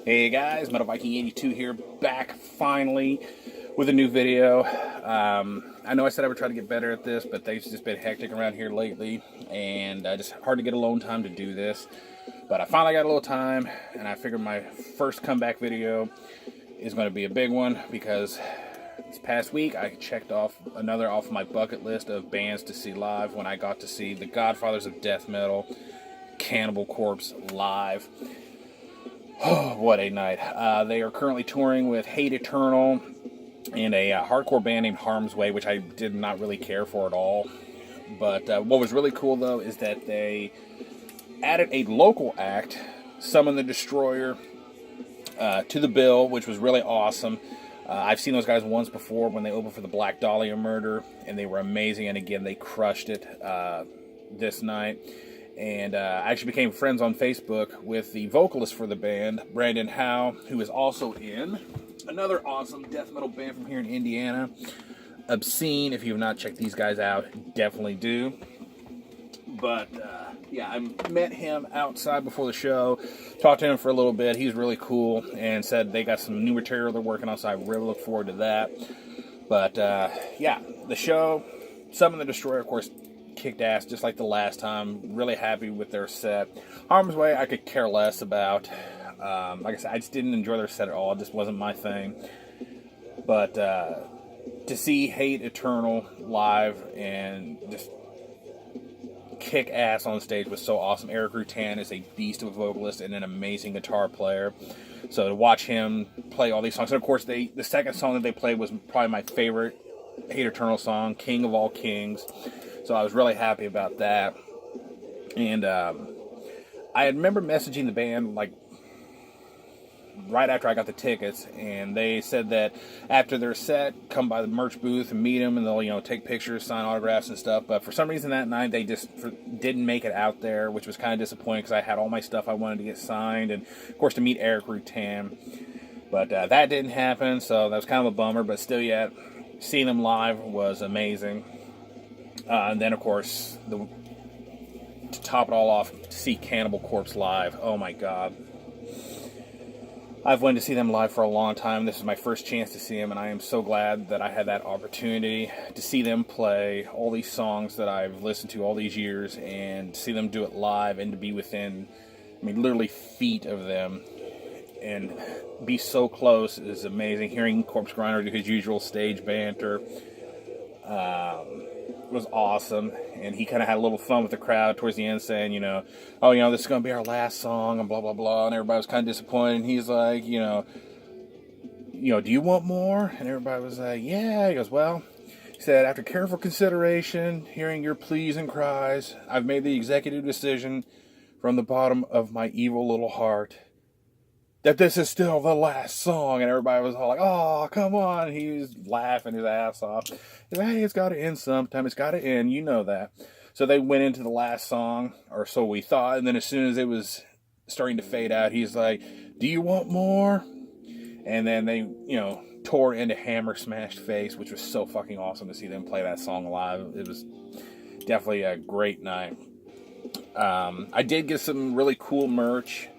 Hey guys, Metal Viking 82 here, back finally with a new video. I know I said I would try to get better at this, but things just been hectic around here lately, and just hard to get alone time to do this. But I finally got a little time, and I figured my first comeback video is going to be a big one, because this past week I checked off another off my bucket list of bands to see live when I got to see the Godfathers of Death Metal, Cannibal Corpse, live. Oh, what a night. They are currently touring with Hate Eternal and a hardcore band named Harm's Way, which I did not really care for at all. But what was really cool, though, is that they added a local act, Summon the Destroyer, to the bill, which was really awesome. I've seen those guys once before when they opened for the Black Dahlia murder, and they were amazing, and again, they crushed it this night. And I actually became friends on Facebook with the vocalist for the band, Brandon Howe, who is also in another awesome death metal band from here in Indiana, Obscene. If you have not checked these guys out, definitely do. But yeah, I met him outside before the show, talked to him for a little bit. He's really cool, and said they got some new material they're working on, so I really look forward to that. But yeah, the show, Summon the Destroyer, of course, kicked ass just like the last time. Really happy with their set. Harm's Way I could care less about. Like I said, I just didn't enjoy their set at all. It just wasn't my thing. But to see Hate Eternal live and just kick ass on stage was so awesome. Eric Rutan is a beast of a vocalist and an amazing guitar player. So to watch him play all these songs, and of course the second song that they played was probably my favorite Hate Eternal song, King of All Kings. So I was really happy about that. And I remember messaging the band like right after I got the tickets, and they said that after their set, come by the merch booth and meet them, and they'll take pictures, sign autographs and stuff. But for some reason that night they just didn't make it out there, which was kind of disappointing because I had all my stuff I wanted to get signed, and of course to meet Eric Rutan. But that didn't happen, so that was kind of a bummer. But still, yet seeing them live was amazing. And then, of course, to top it all off, to see Cannibal Corpse live. Oh, my God. I've wanted to see them live for a long time. This is my first chance to see them, and I am so glad that I had that opportunity to see them play all these songs that I've listened to all these years, and see them do it live, and to be within, literally feet of them, and be so close is amazing. Hearing Corpse Grinder do his usual stage banter was awesome, and he kind of had a little fun with the crowd towards the end, saying, oh, this is going to be our last song, and blah, blah, blah, and everybody was kind of disappointed, and he's like, do you want more? And everybody was like, yeah. He goes, well, he said, after careful consideration, hearing your pleas and cries, I've made the executive decision from the bottom of my evil little heart that this is still the last song. And everybody was all like, oh, come on. He was laughing his ass off. He's like, hey, it's got to end sometime. It's got to end. You know that. So they went into the last song, or so we thought. And then as soon as it was starting to fade out, he's like, do you want more? And then they, tore into Hammer Smashed Face, which was so fucking awesome to see them play that song live. It was definitely a great night. I did get some really cool merch.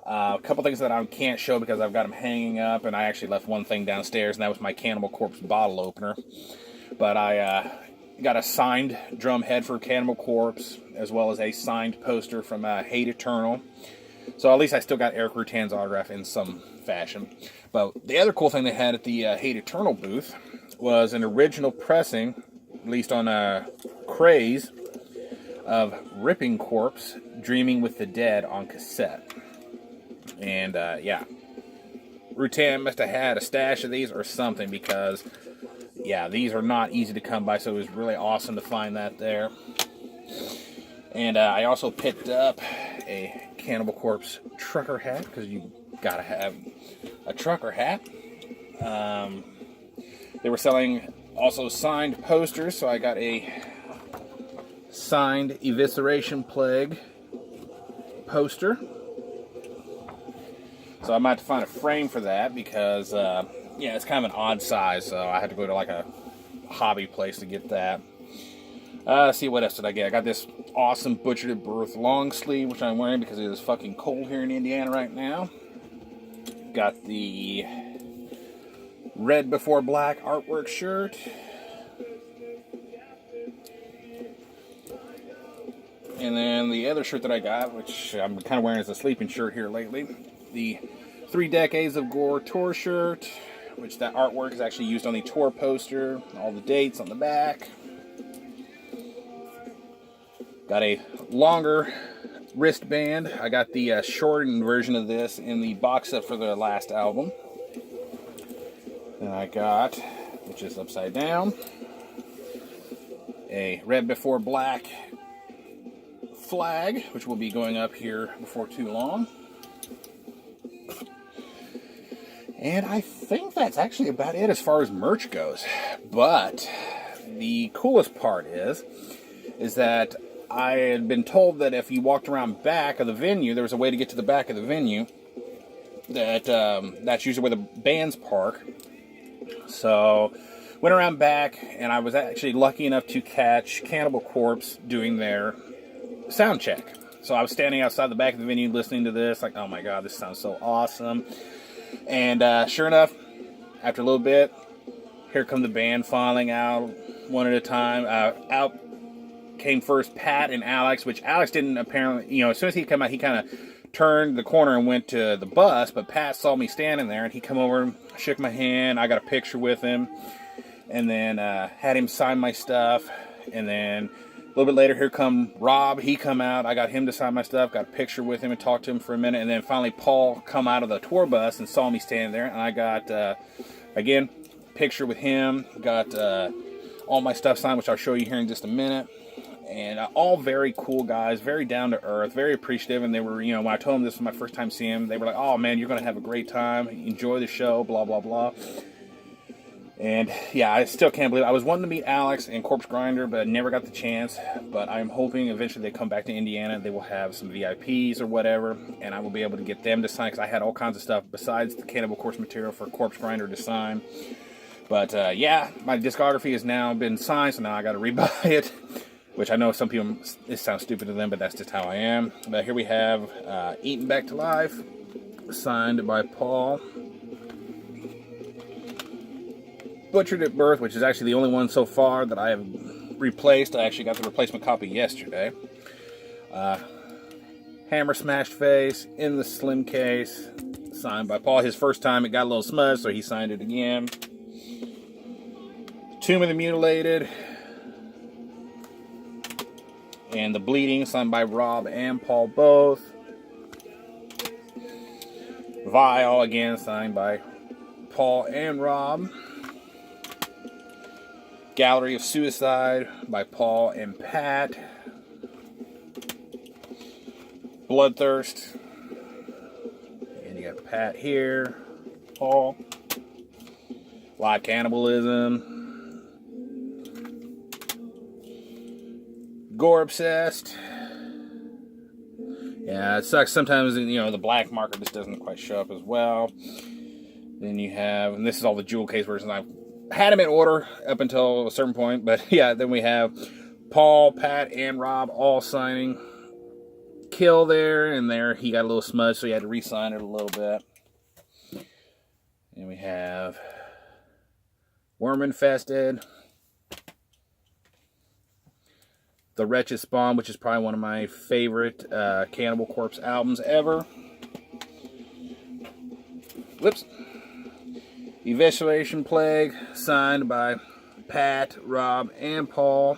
A couple things that I can't show because I've got them hanging up, and I actually left one thing downstairs, and that was my Cannibal Corpse bottle opener. But I got a signed drum head for Cannibal Corpse, as well as a signed poster from Hate Eternal. So at least I still got Eric Rutan's autograph in some fashion. But the other cool thing they had at the Hate Eternal booth was an original pressing, released on Craze, of Ripping Corpse, Dreaming with the Dead on cassette. And, yeah, Rutan must have had a stash of these or something, because, yeah, these are not easy to come by, so it was really awesome to find that there. And I also picked up a Cannibal Corpse trucker hat, because you gotta have a trucker hat. They were selling also signed posters, so I got a signed Evisceration Plague poster. So I might have to find a frame for that, because, yeah, it's kind of an odd size, so I had to go to, like, a hobby place to get that. Let's see, what else did I get? I got this awesome Butchered at Birth long sleeve, which I'm wearing because it is fucking cold here in Indiana right now. got the Red Before Black artwork shirt. And then the other shirt that I got, which I'm kind of wearing as a sleeping shirt here lately, the 3 Decades of Gore tour shirt, which that artwork is actually used on the tour poster, all the dates on the back. Got a longer wristband. I got the shortened version of this in the box set for the last album. Then I got, which is upside down, a Red Before Black flag, which will be going up here before too long. And I think that's actually about it as far as merch goes. But the coolest part is that I had been told that if you walked around back of the venue, there was a way to get to the back of the venue. That's usually where the bands park. So went around back, and I was actually lucky enough to catch Cannibal Corpse doing their sound check. So I was standing outside the back of the venue listening to this, like, oh my god, this sounds so awesome. And sure enough, after a little bit, here come the band filing out one at a time. Out came first Pat and Alex, which Alex didn't apparently, as soon as he came out, he kind of turned the corner and went to the bus, but Pat saw me standing there, and he come over, shook my hand, I got a picture with him, and then had him sign my stuff, and then a little bit later, here come Rob, he come out, I got him to sign my stuff, got a picture with him and talked to him for a minute, and then finally Paul come out of the tour bus and saw me standing there, and I got, again, picture with him, got all my stuff signed, which I'll show you here in just a minute. And all very cool guys, very down to earth, very appreciative. And they were, when I told them this was my first time seeing them, they were like, oh man, you're going to have a great time. Enjoy the show, blah, blah, blah. And yeah, I still can't believe it. I was wanting to meet Alex and Corpse Grinder, but I never got the chance. But I'm hoping eventually they come back to Indiana. They will have some VIPs or whatever, and I will be able to get them to sign, because I had all kinds of stuff besides the Cannibal Corpse material for Corpse Grinder to sign. But yeah, my discography has now been signed, so now I got to rebuy it. Which I know some people, this sounds stupid to them, but that's just how I am. But here we have Eaten Back to Life, signed by Paul. Butchered at Birth, which is actually the only one so far that I have replaced. I actually got the replacement copy yesterday. Hammer Smashed Face, in the slim case, signed by Paul. His first time it got a little smudged, so he signed it again. Tomb of the Mutilated, and The Bleeding, signed by Rob and Paul both. Vile, again, signed by Paul and Rob. Gallery of Suicide by Paul and Pat. Bloodthirst. And you got Pat here. Paul. Live Cannibalism. Gore Obsessed. Yeah, it sucks sometimes, the black marker just doesn't quite show up as well. Then you have, and this is all the jewel case versions. I've had them in order up until a certain point, but yeah, then we have Paul, Pat, and Rob all signing Kill there, and there he got a little smudge, so he had to re-sign it a little bit. And we have Worm Infested. The Wretched Spawn, which is probably one of my favorite Cannibal Corpse albums ever. Whoops. Evisceration Plague, signed by Pat, Rob, and Paul.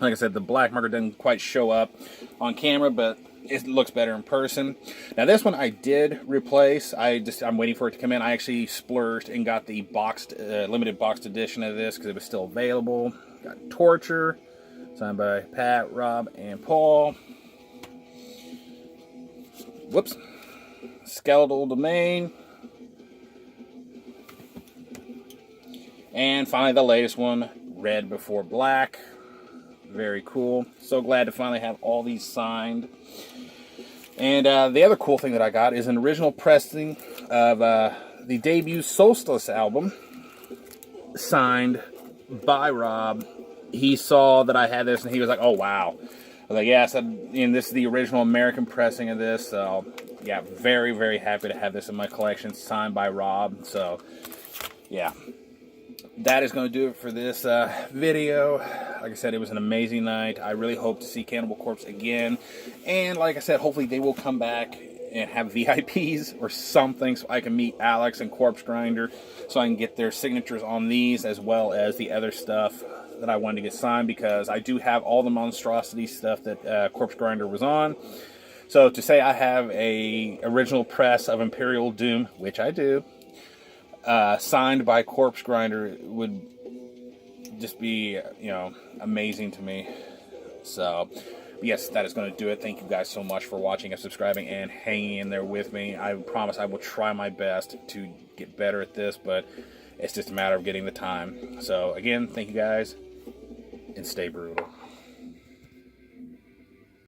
Like I said, the black marker doesn't quite show up on camera, but it looks better in person. Now this one I did replace. I'm waiting for it to come in. I actually splurged and got the limited boxed edition of this because it was still available. Got Torture, signed by Pat, Rob, and Paul. Whoops. Skeletal Domain. And finally the latest one, Red Before Black. Very cool. So glad to finally have all these signed. And the other cool thing that I got is an original pressing of the debut Solstice album, signed by Rob. He saw that I had this and he was like, oh wow. I was like, yes, and this is the original American pressing of this, so yeah, very, very happy to have this in my collection, signed by Rob. So, yeah. That is going to do it for this video. Like I said, it was an amazing night. I really hope to see Cannibal Corpse again. And like I said, hopefully they will come back and have VIPs or something so I can meet Alex and Corpse Grinder, so I can get their signatures on these as well as the other stuff that I wanted to get signed, because I do have all the monstrosity stuff that Corpse Grinder was on. So to say I have a original press of Imperial Doom, which I do, signed by Corpse Grinder, would just be, you know, amazing to me. So, yes, that is going to do it. Thank you guys so much for watching and subscribing and hanging in there with me. I promise I will try my best to get better at this, but it's just a matter of getting the time. So, again, thank you guys, and stay brutal.